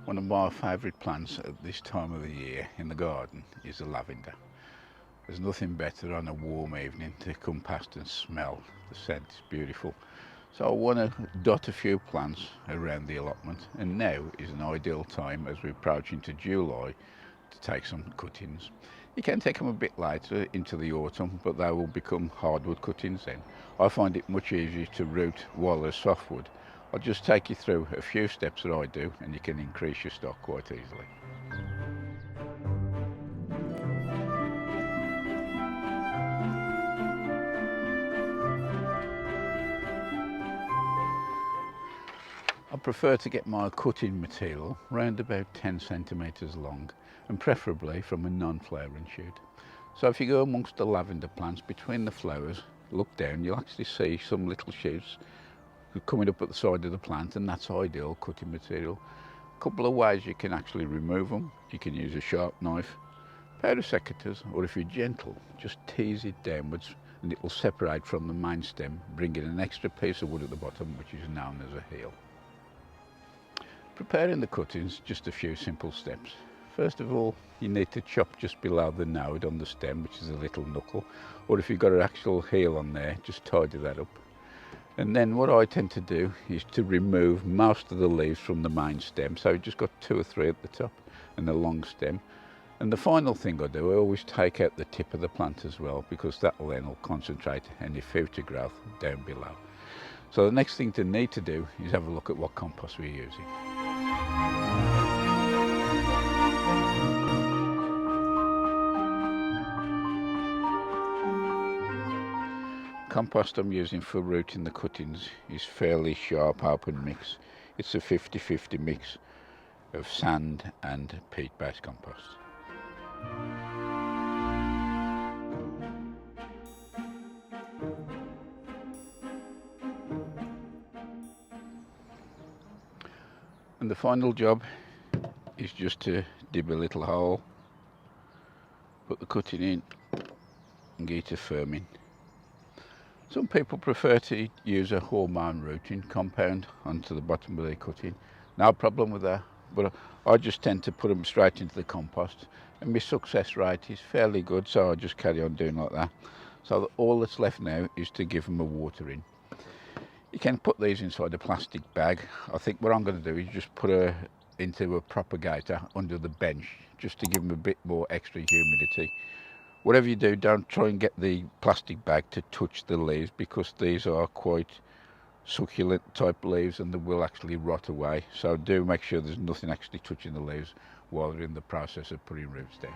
One of my favourite plants at this time of the year in the garden is the lavender. There's nothing better on a warm evening to come past and smell. The scent is beautiful. So I want to dot a few plants around the allotment, and now is an ideal time as we approach into July to take some cuttings. You can take them a bit later into the autumn, but they will become hardwood cuttings then. I find it much easier to root while they're softwood. I'll just take you through a few steps that I do, and you can increase your stock quite easily. I prefer to get my cutting material round about 10 centimetres long, and preferably from a non-flowering shoot. So if you go amongst the lavender plants between the flowers, look down, you'll actually see some little shoots coming up at the side of the plant, and that's ideal cutting material. A couple of ways you can actually remove them. You can use a sharp knife, pair of secateurs, or if you're gentle, just tease it downwards and it will separate from the main stem, bringing an extra piece of wood at the bottom, which is known as a heel. Preparing the cuttings, just a few simple steps. First of all, you need to chop just below the node on the stem, which is a little knuckle, or if you've got an actual heel on there, just tidy that up. And then what I tend to do is to remove most of the leaves from the main stem, so you've just got 2 or 3 at the top and a long stem. And the final thing I do, I always take out the tip of the plant as well, because that will then concentrate any future growth down below. So the next thing to need to do is have a look at what compost we're using. Compost I'm using for rooting the cuttings is fairly sharp open mix. It's a 50-50 mix of sand and peat based compost. And the final job is just to dib a little hole, put the cutting in and get it firming. Some people prefer to use a hormone rooting compound onto the bottom of their cutting. No problem with that, but I just tend to put them straight into the compost, and my success rate is fairly good, so I just carry on doing like that. So all that's left now is to give them a watering. You can put these inside a plastic bag. I think what I'm going to do is just put her into a propagator under the bench, just to give them a bit more extra humidity. Whatever you do, don't try and get the plastic bag to touch the leaves, because these are quite succulent type leaves and they will actually rot away. So do make sure there's nothing actually touching the leaves while they're in the process of putting roots down.